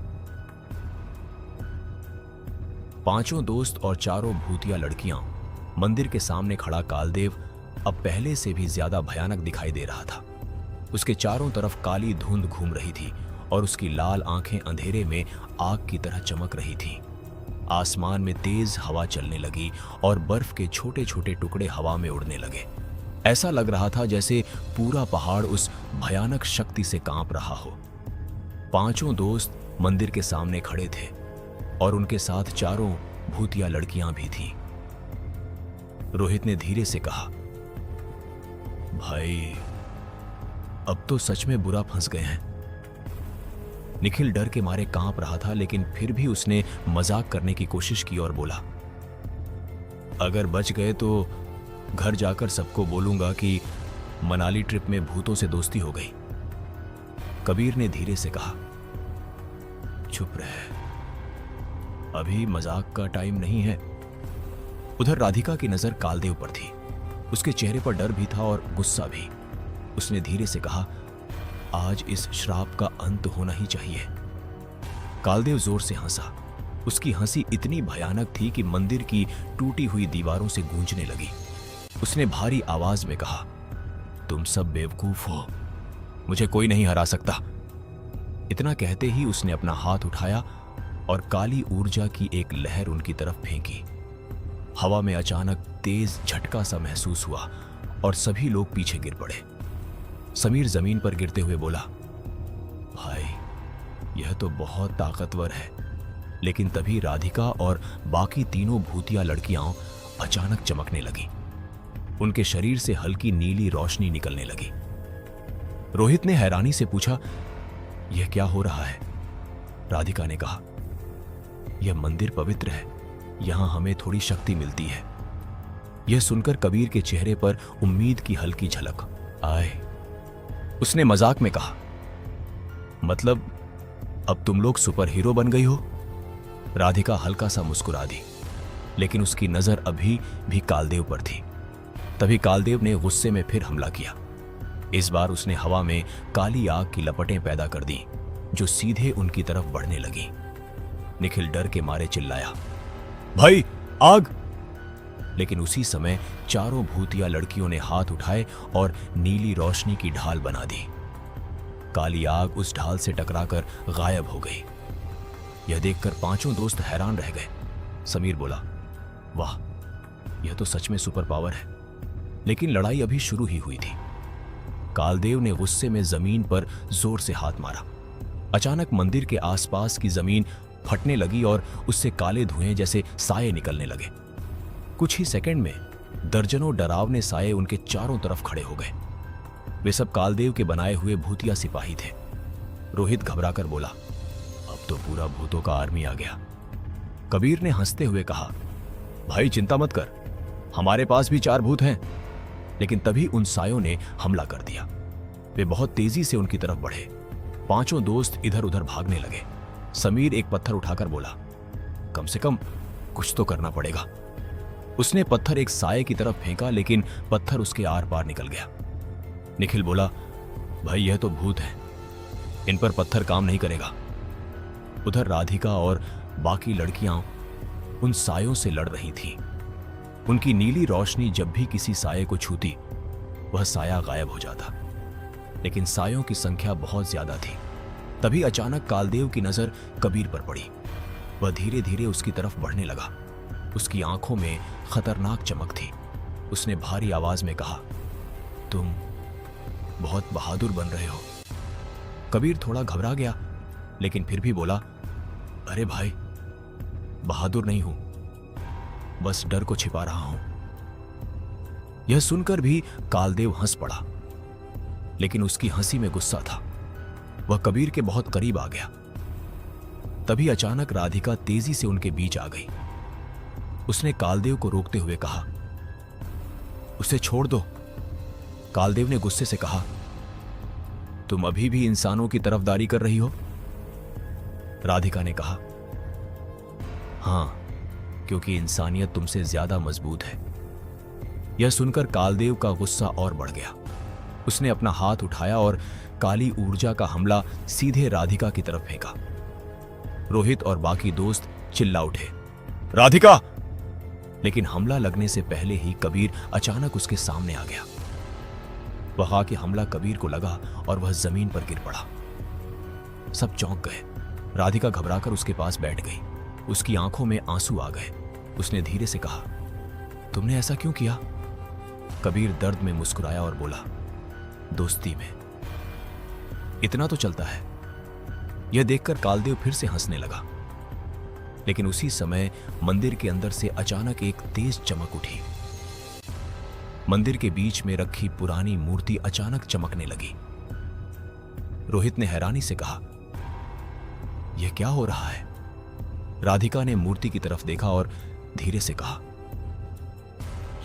पांचों दोस्त और चारों भूतिया लड़कियां मंदिर के सामने खड़ा कालदेव अब पहले से भी ज्यादा भयानक दिखाई दे रहा था। उसके चारों तरफ काली धुंध घूम रही थी और उसकी लाल आंखें अंधेरे में आग की तरह चमक रही थीं। आसमान में तेज हवा चलने लगी और बर्फ के छोटे छोटे टुकड़े हवा में उड़ने लगे। ऐसा लग रहा था जैसे पूरा पहाड़ उस भयानक शक्ति से कांप रहा हो। पांचों दोस्त मंदिर के सामने खड़े थे और उनके साथ चारों भूतिया लड़कियां भी थीं। रोहित ने धीरे से कहा, भाई, अब तो सच में बुरा फंस गए हैं। निखिल डर के मारे कांप रहा था, लेकिन फिर भी उसने मजाक करने की कोशिश की और बोला, अगर बच गए तो घर जाकर सबको बोलूंगा कि मनाली ट्रिप में भूतों से दोस्ती हो गई। कबीर ने धीरे से कहा, चुप रह, अभी मजाक का टाइम नहीं है। उधर राधिका की नजर कालदेव पर थी। उसके चेहरे पर डर भी था और गुस्सा भी। उसने धीरे से कहा, आज इस श्राप का अंत होना ही चाहिए। कालदेव जोर से हंसा। उसकी हंसी इतनी भयानक थी कि मंदिर की टूटी हुई दीवारों से गूंजने लगी। उसने भारी आवाज में कहा, तुम सब बेवकूफ हो, मुझे कोई नहीं हरा सकता। इतना कहते ही उसने अपना हाथ उठाया और काली ऊर्जा की एक लहर उनकी तरफ फेंकी। हवा में अचानक तेज झटका सा महसूस हुआ और सभी लोग पीछे गिर पड़े। समीर जमीन पर गिरते हुए बोला, भाई, यह तो बहुत ताकतवर है। लेकिन तभी राधिका और बाकी तीनों भूतिया लड़कियां अचानक चमकने लगी। उनके शरीर से हल्की नीली रोशनी निकलने लगी। रोहित ने हैरानी से पूछा, यह क्या हो रहा है? राधिका ने कहा, यह मंदिर पवित्र है, यहां हमें थोड़ी शक्ति मिलती है। यह सुनकर कबीर के चेहरे पर उम्मीद की हल्की झलक आए। उसने मजाक में कहा, मतलब अब तुम लोग सुपर हीरो बन गई हो? राधिका हल्का सा मुस्कुरा दी, लेकिन उसकी नजर अभी भी कालदेव पर थी। तभी कालदेव ने गुस्से में फिर हमला किया। इस बार उसने हवा में काली आग की लपटें पैदा कर दी, जो सीधे उनकी तरफ बढ़ने लगी। निखिल डर के मारे चिल्लाया, भाई, आग! लेकिन उसी समय चारों भूतिया लड़कियों ने हाथ उठाए और नीली रोशनी की ढाल बना दी। काली आग उस ढाल से टकराकर गायब हो गई। यह देखकर पांचों दोस्त हैरान रह गए। समीर बोला, वाह, यह तो सच में सुपर पावर है। लेकिन लड़ाई अभी शुरू ही हुई थी। कालदेव ने गुस्से में जमीन पर जोर से हाथ मारा। अचानक मंदिर के आसपास की जमीन फटने लगी और उससे काले धुएं जैसे साये निकलने लगे। कुछ ही सेकंड में दर्जनों डरावने साये उनके चारों तरफ खड़े हो गए। वे सब कालदेव के बनाए हुए भूतिया सिपाही थे। रोहित घबराकर बोला, अब तो पूरा भूतों का आर्मी आ गया। कबीर ने हंसते हुए कहा, भाई चिंता मत कर, हमारे पास भी 4 भूत हैं। लेकिन तभी उन सायों ने हमला कर दिया। वे बहुत तेजी से उनकी तरफ बढ़े। 5 दोस्त इधर उधर भागने लगे। समीर एक पत्थर उठाकर बोला, कम से कम कुछ तो करना पड़ेगा। उसने पत्थर एक साये की तरफ फेंका, लेकिन पत्थर उसके आर पार निकल गया। निखिल बोला, भाई यह तो भूत है, इन पर पत्थर काम नहीं करेगा। उधर राधिका और बाकी लड़कियां उन सायों से लड़ रही थीं। उनकी नीली रोशनी जब भी किसी साये को छूती, वह साया गायब हो जाता। लेकिन सायों की संख्या बहुत ज्यादा थी। तभी अचानक कालदेव की नजर कबीर पर पड़ी। वह धीरे धीरे उसकी तरफ बढ़ने लगा। उसकी आंखों में खतरनाक चमक थी। उसने भारी आवाज में कहा, तुम बहुत बहादुर बन रहे हो। कबीर थोड़ा घबरा गया, लेकिन फिर भी बोला, अरे भाई, बहादुर नहीं हूं, बस डर को छिपा रहा हूं। यह सुनकर भी कालदेव हंस पड़ा, लेकिन उसकी हंसी में गुस्सा था। वह कबीर के बहुत करीब आ गया। तभी अचानक राधिका तेजी से उनके बीच आ गई। उसने कालदेव को रोकते हुए कहा, उसे छोड़ दो। कालदेव ने गुस्से से कहा, तुम अभी भी इंसानों की तरफदारी कर रही हो? राधिका ने कहा, हां, क्योंकि इंसानियत तुमसे ज्यादा मजबूत है। यह सुनकर कालदेव का गुस्सा और बढ़ गया। उसने अपना हाथ उठाया और काली ऊर्जा का हमला सीधे राधिका की तरफ फेंका। रोहित और बाकी दोस्त चिल्ला उठे, राधिका! लेकिन हमला लगने से पहले ही कबीर अचानक उसके सामने आ गया। वहां के हमला कबीर को लगा और वह जमीन पर गिर पड़ा। सब चौंक गए। राधिका घबराकर उसके पास बैठ गई। उसकी आंखों में आंसू आ गए। उसने धीरे से कहा, तुमने ऐसा क्यों किया? कबीर दर्द में मुस्कुराया और बोला, दोस्ती में इतना तो चलता है। यह देखकर कालदेव फिर से हंसने लगा। लेकिन उसी समय मंदिर के अंदर से अचानक एक तेज चमक उठी। मंदिर के बीच में रखी पुरानी मूर्ति अचानक चमकने लगी। रोहित ने हैरानी से कहा, यह क्या हो रहा है? राधिका ने मूर्ति की तरफ देखा और धीरे से कहा,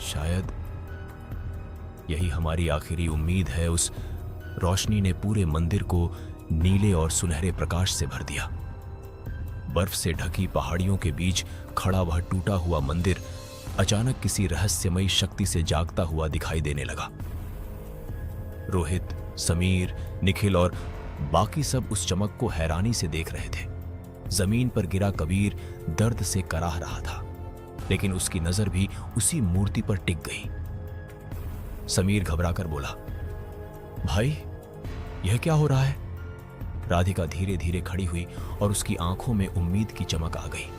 शायद यही हमारी आखिरी उम्मीद है। उस रोशनी ने पूरे मंदिर को नीले और सुनहरे प्रकाश से भर दिया। बर्फ से ढकी पहाड़ियों के बीच खड़ा वह टूटा हुआ मंदिर अचानक किसी रहस्यमयी शक्ति से जागता हुआ दिखाई देने लगा। रोहित, समीर, निखिल और बाकी सब उस चमक को हैरानी से देख रहे थे। जमीन पर गिरा कबीर दर्द से कराह रहा था, लेकिन उसकी नजर भी उसी मूर्ति पर टिक गई। समीर घबराकर बोला, भाई, यह क्या हो रहा है? राधिका धीरे धीरे खड़ी हुई और उसकी आंखों में उम्मीद की चमक आ गई।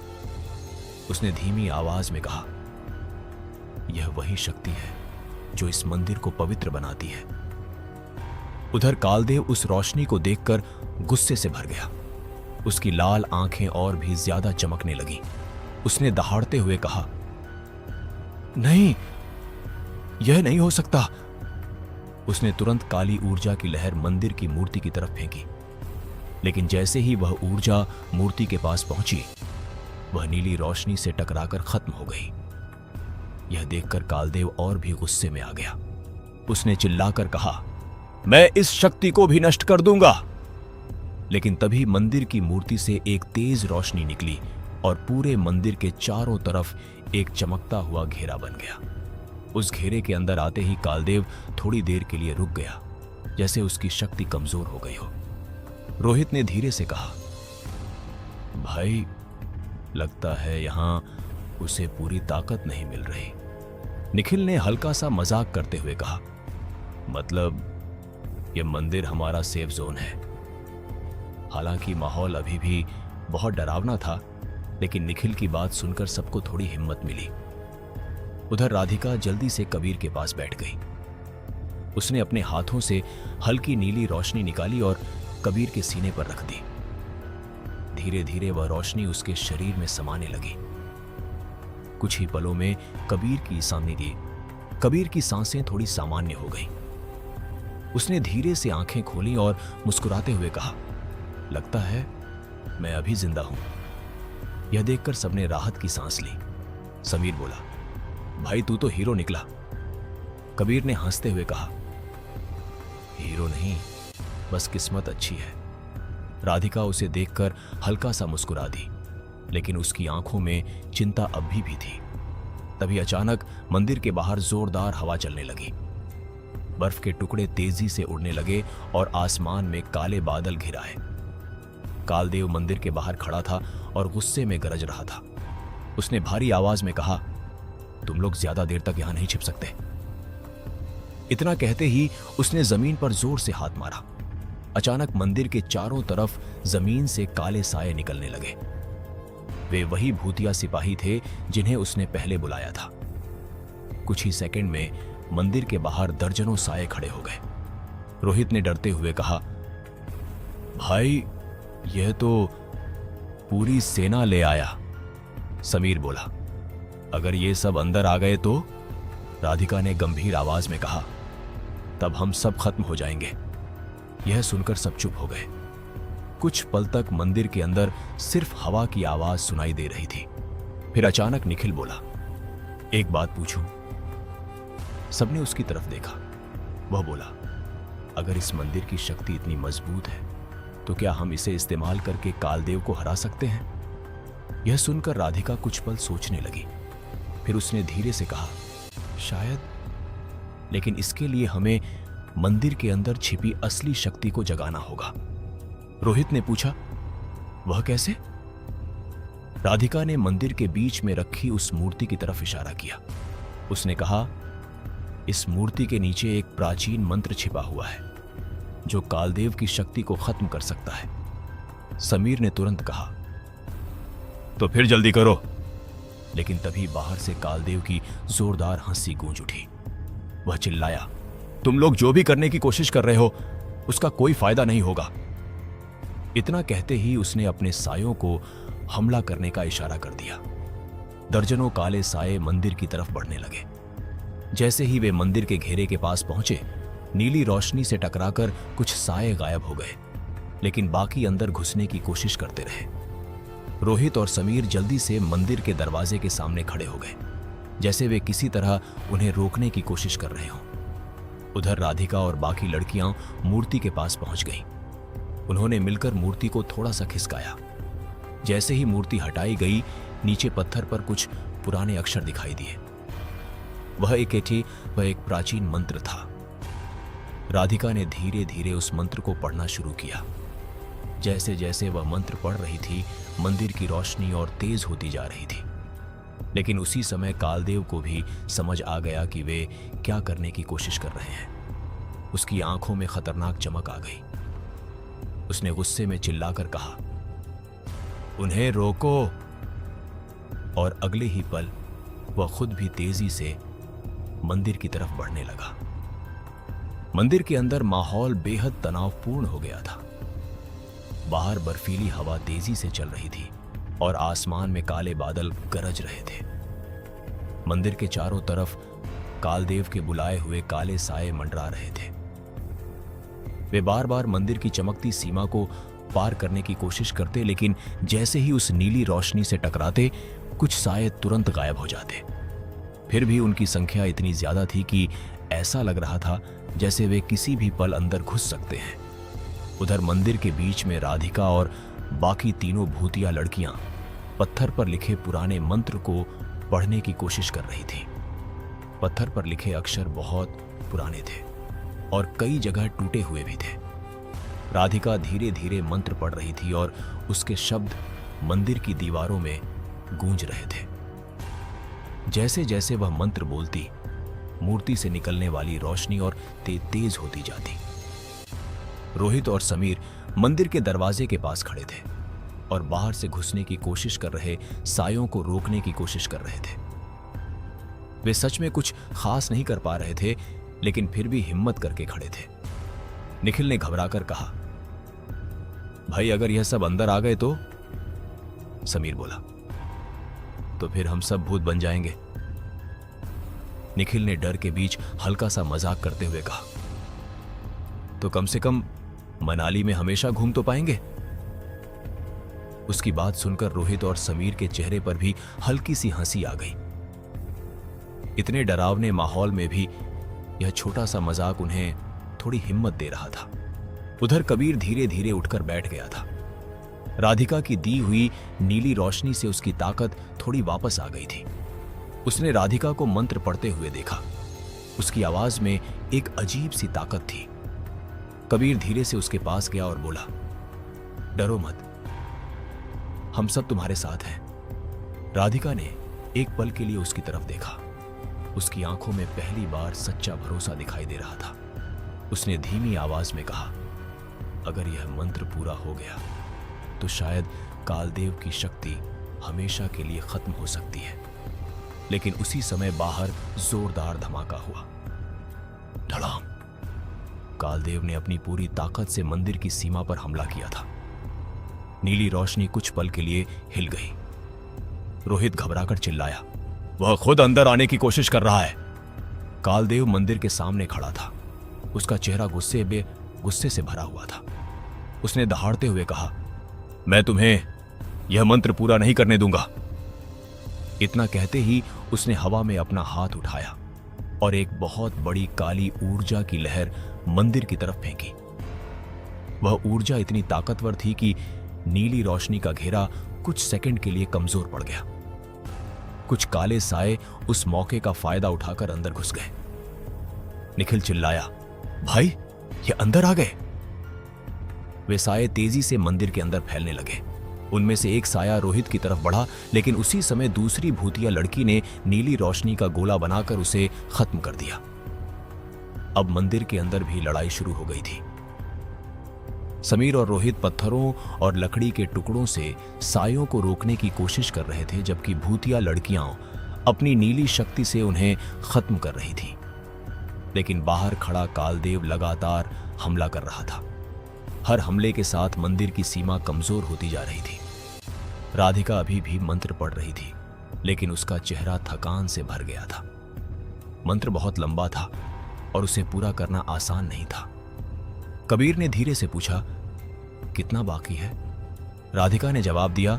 उसने धीमी आवाज में कहा, यह वही शक्ति है जो इस मंदिर को पवित्र बनाती है। उधर कालदेव उस रोशनी को देखकर गुस्से से भर गया। उसकी लाल आंखें और भी ज्यादा चमकने लगीं। उसने दहाड़ते हुए कहा, नहीं, यह नहीं हो सकता। उसने तुरंत काली ऊर्जा की लहर मंदिर की मूर्ति की तरफ फेंकी। लेकिन जैसे ही वह ऊर्जा मूर्ति के पास पहुंची, वह नीली रोशनी से टकराकर खत्म हो गई। यह देखकर कालदेव और भी गुस्से में आ गया। उसने चिल्लाकर कहा, मैं इस शक्ति को भी नष्ट कर दूंगा। लेकिन तभी मंदिर की मूर्ति से एक तेज रोशनी निकली और पूरे मंदिर के चारों तरफ एक चमकता हुआ घेरा बन गया। उस घेरे के अंदर आते ही कालदेव थोड़ी देर के लिए रुक गया, जैसे उसकी शक्ति कमजोर हो गई हो। रोहित ने धीरे से कहा, भाई, लगता है यहां उसे पूरी ताकत नहीं मिल रही। निखिल ने हल्का सा मजाक करते हुए कहा, मतलब यह मंदिर हमारा सेफ जोन है। हालांकि माहौल अभी भी बहुत डरावना था, लेकिन निखिल की बात सुनकर सबको थोड़ी हिम्मत मिली। उधर राधिका जल्दी से कबीर के पास बैठ गई। उसने अपने हाथों से हल्की नीली रोशनी निकाली और कबीर के सीने पर रख दी। धीरे धीरे वह रोशनी उसके शरीर में समाने लगी। कुछ ही पलों में कबीर की सांसें थोड़ी सामान्य हो गईं। उसने धीरे से आंखें खोली और मुस्कुराते हुए कहा, लगता है मैं अभी जिंदा हूं। यह देखकर सबने राहत की सांस ली। समीर बोला, भाई तू तो हीरो निकला। कबीर ने हंसते हुए कहा, हीरो नहीं, बस किस्मत अच्छी है। राधिका उसे देखकर हल्का सा मुस्कुरा दी, लेकिन उसकी आंखों में चिंता अभी भी थी। तभी अचानक मंदिर के बाहर जोरदार हवा चलने लगी। बर्फ के टुकड़े तेजी से उड़ने लगे और आसमान में काले बादल घिर आए। कालदेव मंदिर के बाहर खड़ा था और गुस्से में गरज रहा था। उसने भारी आवाज में कहा, तुम लोग ज्यादा देर तक यहां नहीं छिप सकते। इतना कहते ही उसने जमीन पर जोर से हाथ मारा। अचानक मंदिर के चारों तरफ जमीन से काले साए निकलने लगे। वे वही भूतिया सिपाही थे जिन्हें उसने पहले बुलाया था। कुछ ही सेकंड में मंदिर के बाहर दर्जनों साए खड़े हो गए। रोहित ने डरते हुए कहा, भाई यह तो पूरी सेना ले आया। समीर बोला, अगर ये सब अंदर आ गए तो? राधिका ने गंभीर आवाज में कहा, तब हम सब खत्म हो जाएंगे। यह सुनकर सब चुप हो गए। कुछ पल तक मंदिर के अंदर सिर्फ हवा की आवाज सुनाई दे रही थी। फिर अचानक निखिल बोला, एक बात पूछूं? सबने उसकी तरफ देखा। वह बोला, अगर इस मंदिर की शक्ति इतनी मजबूत है तो क्या हम इसे इस्तेमाल करके कालदेव को हरा सकते हैं? यह सुनकर राधिका कुछ पल सोचने लगी। फिर उसने धीरे से कहा, शायद, लेकिन इसके लिए हमें मंदिर के अंदर छिपी असली शक्ति को जगाना होगा। रोहित ने पूछा, वह कैसे? राधिका ने मंदिर के बीच में रखी उस मूर्ति की तरफ इशारा किया। उसने कहा, इस मूर्ति के नीचे एक प्राचीन मंत्र छिपा हुआ है जो कालदेव की शक्ति को खत्म कर सकता है। समीर ने तुरंत कहा, तो फिर जल्दी करो। लेकिन तभी बाहर से कालदेव की जोरदार हंसी गूंज उठी। वह चिल्लाया, तुम लोग जो भी करने की कोशिश कर रहे हो उसका कोई फायदा नहीं होगा। इतना कहते ही उसने अपने सायों को हमला करने का इशारा कर दिया। दर्जनों काले साए मंदिर की तरफ बढ़ने लगे। जैसे ही वे मंदिर के घेरे के पास पहुंचे, नीली रोशनी से टकराकर कुछ साए गायब हो गए, लेकिन बाकी अंदर घुसने की कोशिश करते रहे। रोहित और समीर जल्दी से मंदिर के दरवाजे के सामने खड़े हो गए, जैसे वे किसी तरह उन्हें रोकने की कोशिश कर रहे हों। उधर राधिका और बाकी लड़कियां मूर्ति के पास पहुंच गईं। उन्होंने मिलकर मूर्ति को थोड़ा सा खिसकाया। जैसे ही मूर्ति हटाई गई, नीचे पत्थर पर कुछ पुराने अक्षर दिखाई दिए। वह एक प्राचीन मंत्र था। राधिका ने धीरे धीरे उस मंत्र को पढ़ना शुरू किया। जैसे जैसे वह मंत्र पढ़ रही थी, मंदिर की रोशनी और तेज होती जा रही थी। लेकिन उसी समय कालदेव को भी समझ आ गया कि वे क्या करने की कोशिश कर रहे हैं। उसकी आंखों में खतरनाक चमक आ गई। उसने गुस्से में चिल्लाकर कहा, उन्हें रोको। और अगले ही पल वह खुद भी तेजी से मंदिर की तरफ बढ़ने लगा। मंदिर के अंदर माहौल बेहद तनावपूर्ण हो गया था। बाहर बर्फीली हवा तेजी से चल रही थी और आसमान में काले बादल गरज रहे थे। मंदिर के चारों तरफ कालदेव के बुलाए हुए काले साए मंडरा रहे थे। वे बार बार मंदिर की चमकती सीमा को पार करने की कोशिश करते, लेकिन जैसे ही उस नीली रोशनी से टकराते, कुछ साए तुरंत गायब हो जाते। फिर भी उनकी संख्या इतनी ज्यादा थी कि ऐसा लग रहा था जैसे वे किसी भी पल अंदर घुस सकते हैं। उधर मंदिर के बीच में राधिका और बाकी तीनों भूतिया लड़कियां पत्थर पर लिखे पुराने मंत्र को पढ़ने की कोशिश कर रही थी। पत्थर पर लिखे अक्षर बहुत पुराने थे और कई जगह टूटे हुए भी थे। राधिका धीरे धीरे मंत्र पढ़ रही थी और उसके शब्द मंदिर की दीवारों में गूंज रहे थे। जैसे जैसे वह मंत्र बोलती, मूर्ति से निकलने वाली रोशनी और तेज होती जाती। रोहित और समीर मंदिर के दरवाजे के पास खड़े थे और बाहर से घुसने की कोशिश कर रहे सायों को रोकने की कोशिश कर रहे थे। वे सच में कुछ खास नहीं कर पा रहे थे, लेकिन फिर भी हिम्मत करके खड़े थे। निखिल ने घबराकर कहा, भाई अगर यह सब अंदर आ गए तो? समीर बोला। तो फिर हम सब भूत बन जाएंगे, निखिल ने डर के बीच हल्का सा मजाक करते हुए कहा। तो कम से कम मनाली में हमेशा घूम तो पाएंगे। उसकी बात सुनकर रोहित और समीर के चेहरे पर भी हल्की सी हंसी आ गई। इतने डरावने माहौल में भी यह छोटा सा मजाक उन्हें थोड़ी हिम्मत दे रहा था। उधर कबीर धीरे धीरे उठकर बैठ गया था। राधिका की दी हुई नीली रोशनी से उसकी ताकत थोड़ी वापस आ गई थी। उसने राधिका को मंत्र पढ़ते हुए देखा। उसकी आवाज में एक अजीब सी ताकत थी। कबीर धीरे से उसके पास गया और बोला, डरो मत, हम सब तुम्हारे साथ हैं। राधिका ने एक पल के लिए उसकी तरफ देखा। उसकी आंखों में पहली बार सच्चा भरोसा दिखाई दे रहा था। उसने धीमी आवाज में कहा, अगर यह मंत्र पूरा हो गया तो शायद कालदेव की शक्ति हमेशा के लिए खत्म हो सकती है। लेकिन उसी समय बाहर जोरदार धमाका हुआ। धड़ाम! कालदेव ने अपनी पूरी ताकत से मंदिर की सीमा पर हमला किया था। नीली रोशनी कुछ पल के लिए हिल गई। रोहित घबराकर चिल्लाया, वह खुद अंदर आने की कोशिश कर रहा है। कालदेव मंदिर के सामने खड़ा था। उसका चेहरा गुस्से से भरा हुआ था। उसने दहाड़ते हुए कहा, मैं तुम्हें यह मंत्र पूरा नहीं करने दूंगा। इतना कहते ही उसने हवा में अपना हाथ उठाया और एक बहुत बड़ी काली ऊर्जा की लहर मंदिर की तरफ फेंकी। वह ऊर्जा इतनी ताकतवर थी कि नीली रोशनी का घेरा कुछ सेकंड के लिए कमजोर पड़ गया। कुछ काले साए उस मौके का फायदा उठाकर अंदर घुस गए। निखिल चिल्लाया, भाई ये अंदर आ गए। वे साए तेजी से मंदिर के अंदर फैलने लगे। उनमें से एक साया रोहित की तरफ बढ़ा, लेकिन उसी समय दूसरी भूतिया लड़की ने नीली रोशनी का गोला बनाकर उसे खत्म कर दिया। अब मंदिर के अंदर भी लड़ाई शुरू हो गई थी। समीर और रोहित पत्थरों और लकड़ी के टुकड़ों से सायों को रोकने की कोशिश कर रहे थे, जबकि भूतिया लड़कियां अपनी नीली शक्ति से उन्हें खत्म कर रही थी। लेकिन बाहर खड़ा कालदेव लगातार हमला कर रहा था। हर हमले के साथ मंदिर की सीमा कमजोर होती जा रही थी। राधिका अभी भी मंत्र पढ़ रही थी, लेकिन उसका चेहरा थकान से भर गया था। मंत्र बहुत लंबा था और उसे पूरा करना आसान नहीं था। कबीर ने धीरे से पूछा, कितना बाकी है? राधिका ने जवाब दिया,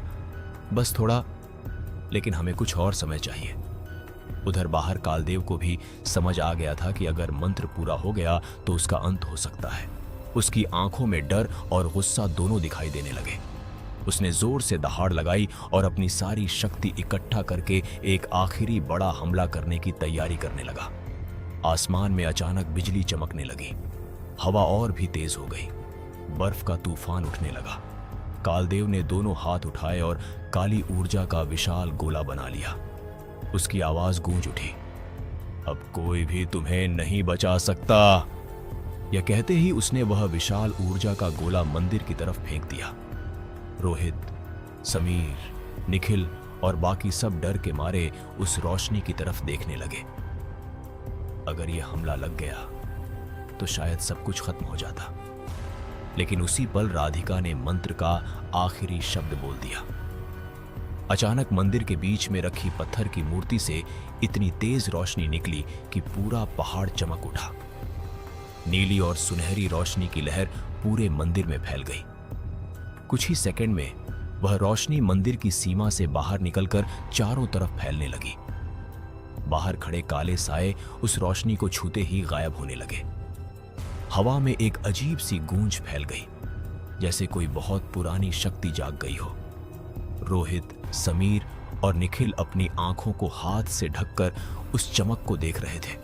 बस थोड़ा, लेकिन हमें कुछ और समय चाहिए। उधर बाहर कालदेव को भी समझ आ गया था कि अगर मंत्र पूरा हो गया तो उसका अंत हो सकता है। उसकी आंखों में डर और गुस्सा दोनों दिखाई देने लगे। उसने जोर से दहाड़ लगाई और अपनी सारी शक्ति इकट्ठा करके एक आखिरी बड़ा हमला करने की तैयारी करने लगा। आसमान में अचानक बिजली चमकने लगी। हवा और भी तेज हो गई। बर्फ का तूफान उठने लगा। कालदेव ने दोनों हाथ उठाए और काली ऊर्जा का विशाल गोला बना लिया। उसकी आवाज गूंज उठी, अब कोई भी तुम्हें नहीं बचा सकता। यह कहते ही उसने वह विशाल ऊर्जा का गोला मंदिर की तरफ फेंक दिया। रोहित, समीर, निखिल और बाकी सब डर के मारे उस रोशनी की तरफ देखने लगे। अगर यह हमला लग गया तो शायद सब कुछ खत्म हो जाता। लेकिन उसी पल राधिका ने मंत्र का आखिरी शब्द बोल दिया। अचानक मंदिर के बीच में रखी पत्थर की मूर्ति से इतनी तेज रोशनी निकली कि पूरा पहाड़ चमक उठा। नीली और सुनहरी रोशनी की लहर पूरे मंदिर में फैल गई। कुछ ही सेकंड में वह रोशनी मंदिर की सीमा से बाहर निकलकर चारों तरफ फैलने लगी। बाहर खड़े काले साए उस रोशनी को छूते ही गायब होने लगे। हवा में एक अजीब सी गूंज फैल गई, जैसे कोई बहुत पुरानी शक्ति जाग गई हो। रोहित, समीर और निखिल अपनी आंखों को हाथ से ढककर उस चमक को देख रहे थे।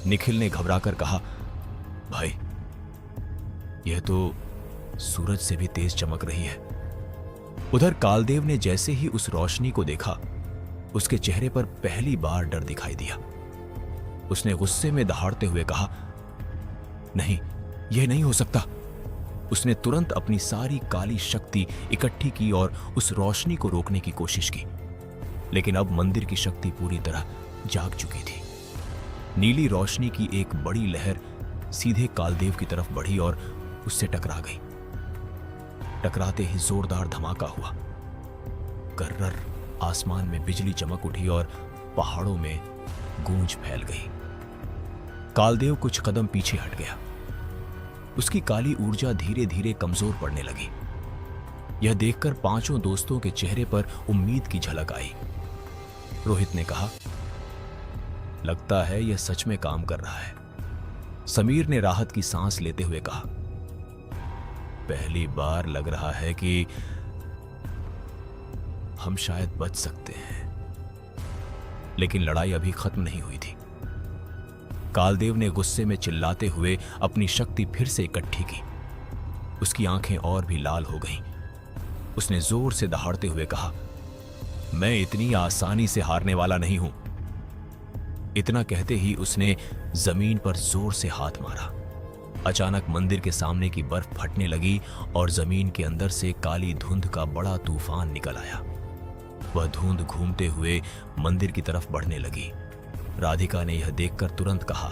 निखिल ने घबराकर कहा, भाई यह तो सूरज से भी तेज चमक रही है। उधर कालदेव ने जैसे ही उस रोशनी को देखा, उसके चेहरे पर पहली बार डर दिखाई दिया। उसने गुस्से में दहाड़ते हुए कहा, नहीं, यह नहीं हो सकता। उसने तुरंत अपनी सारी काली शक्ति इकट्ठी की और उस रोशनी को रोकने की कोशिश की। लेकिन अब मंदिर की शक्ति पूरी तरह जाग चुकी थी। नीली रोशनी की एक बड़ी लहर सीधे कालदेव की तरफ बढ़ी और उससे टकरा गई। टकराते ही जोरदार धमाका हुआ। कर्रर आसमान में बिजली चमक उठी और पहाड़ों में गूंज फैल गई। कालदेव कुछ कदम पीछे हट गया। उसकी काली ऊर्जा धीरे धीरे कमजोर पड़ने लगी। यह देखकर पांचों दोस्तों के चेहरे पर उम्मीद की झलक आई। रोहित ने कहा, लगता है यह सच में काम कर रहा है। समीर ने राहत की सांस लेते हुए कहा, पहली बार लग रहा है कि हम शायद बच सकते हैं। लेकिन लड़ाई अभी खत्म नहीं हुई थी। कालदेव ने गुस्से में चिल्लाते हुए अपनी शक्ति फिर से इकट्ठी की। उसकी आंखें और भी लाल हो गईं। उसने जोर से दहाड़ते हुए कहा, मैं इतनी आसानी से हारने वाला नहीं हूं। इतना कहते ही उसने जमीन पर जोर से हाथ मारा। अचानक मंदिर के सामने की बर्फ फटने लगी और जमीन के अंदर से काली धुंध का बड़ा तूफान निकल आया। वह धुंध घूमते हुए मंदिर की तरफ बढ़ने लगी। राधिका ने यह देखकर तुरंत कहा,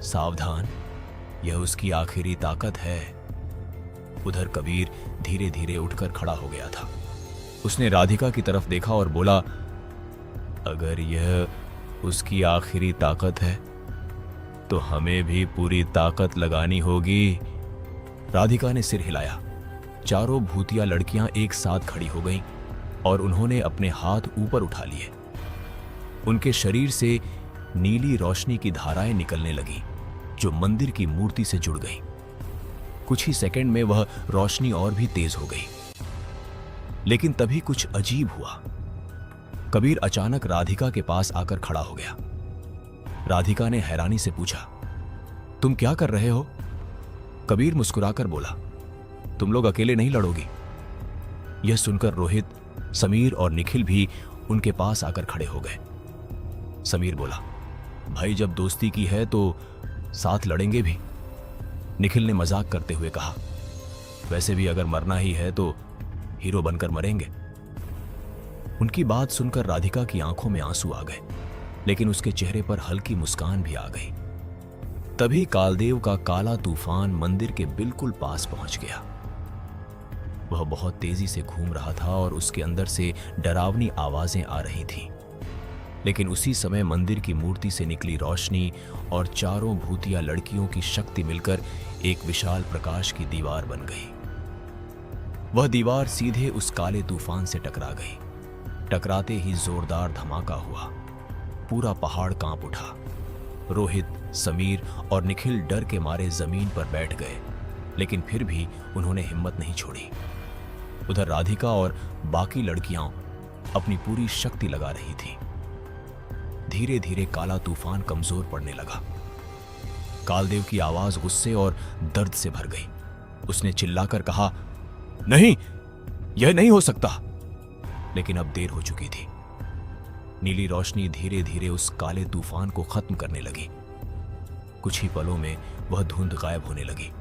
सावधान, यह उसकी आखिरी ताकत है। उधर कबीर धीरे धीरे उठकर खड़ा हो गया था। उसने राधिका की तरफ देखा और बोला, अगर यह उसकी आखिरी ताकत है तो हमें भी पूरी ताकत लगानी होगी। राधिका ने सिर हिलाया। चारों भूतिया लड़कियां एक साथ खड़ी हो गईं और उन्होंने अपने हाथ ऊपर उठा लिए। उनके शरीर से नीली रोशनी की धाराएं निकलने लगी जो मंदिर की मूर्ति से जुड़ गई। कुछ ही सेकंड में वह रोशनी और भी तेज हो गई। लेकिन तभी कुछ अजीब हुआ। कबीर अचानक राधिका के पास आकर खड़ा हो गया। राधिका ने हैरानी से पूछा, तुम क्या कर रहे हो? कबीर मुस्कुराकर बोला, तुम लोग अकेले नहीं लड़ोगी। यह सुनकर रोहित, समीर और निखिल भी उनके पास आकर खड़े हो गए। समीर बोला, भाई जब दोस्ती की है तो साथ लड़ेंगे भी। निखिल ने मजाक करते हुए कहा, वैसे भी अगर मरना ही है तो हीरो बनकर मरेंगे। उनकी बात सुनकर राधिका की आंखों में आंसू आ गए, लेकिन उसके चेहरे पर हल्की मुस्कान भी आ गई। तभी कालदेव का काला तूफान मंदिर के बिल्कुल पास पहुंच गया। वह बहुत तेजी से घूम रहा था और उसके अंदर से डरावनी आवाजें आ रही थीं। लेकिन उसी समय मंदिर की मूर्ति से निकली रोशनी और चारों भूतिया लड़कियों की शक्ति मिलकर एक विशाल प्रकाश की दीवार बन गई। वह दीवार सीधे उस काले तूफान से टकरा गई। टकराते ही जोरदार धमाका हुआ। पूरा पहाड़ कांप उठा। रोहित, समीर और निखिल डर के मारे जमीन पर बैठ गए, लेकिन फिर भी उन्होंने हिम्मत नहीं छोड़ी। उधर राधिका और बाकी लड़कियां अपनी पूरी शक्ति लगा रही थीं। धीरे धीरे काला तूफान कमजोर पड़ने लगा। कालदेव की आवाज गुस्से और दर्द से भर गई। उसने चिल्लाकर कहा, नहीं, यह नहीं हो सकता। लेकिन अब देर हो चुकी थी। नीली रोशनी धीरे धीरे उस काले तूफान को खत्म करने लगी। कुछ ही पलों में वह धुंध गायब होने लगी।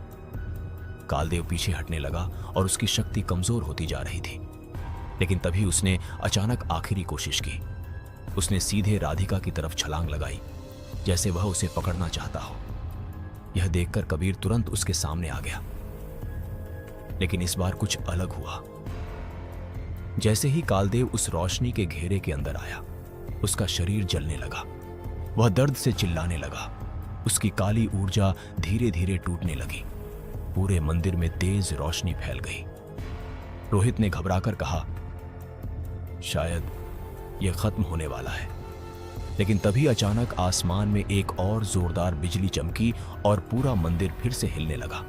कालदेव पीछे हटने लगा और उसकी शक्ति कमजोर होती जा रही थी। लेकिन तभी उसने अचानक आखिरी कोशिश की। उसने सीधे राधिका की तरफ छलांग लगाई, जैसे वह उसे पकड़ना चाहता हो। यह देखकर कबीर तुरंत उसके सामने आ गया। लेकिन इस बार कुछ अलग हुआ। जैसे ही कालदेव उस रोशनी के घेरे के अंदर आया, उसका शरीर जलने लगा। वह दर्द से चिल्लाने लगा। उसकी काली ऊर्जा धीरे धीरे टूटने लगी। पूरे मंदिर में तेज रोशनी फैल गई। रोहित ने घबराकर कहा, शायद यह खत्म होने वाला है। लेकिन तभी अचानक आसमान में एक और जोरदार बिजली चमकी और पूरा मंदिर फिर से हिलने लगा।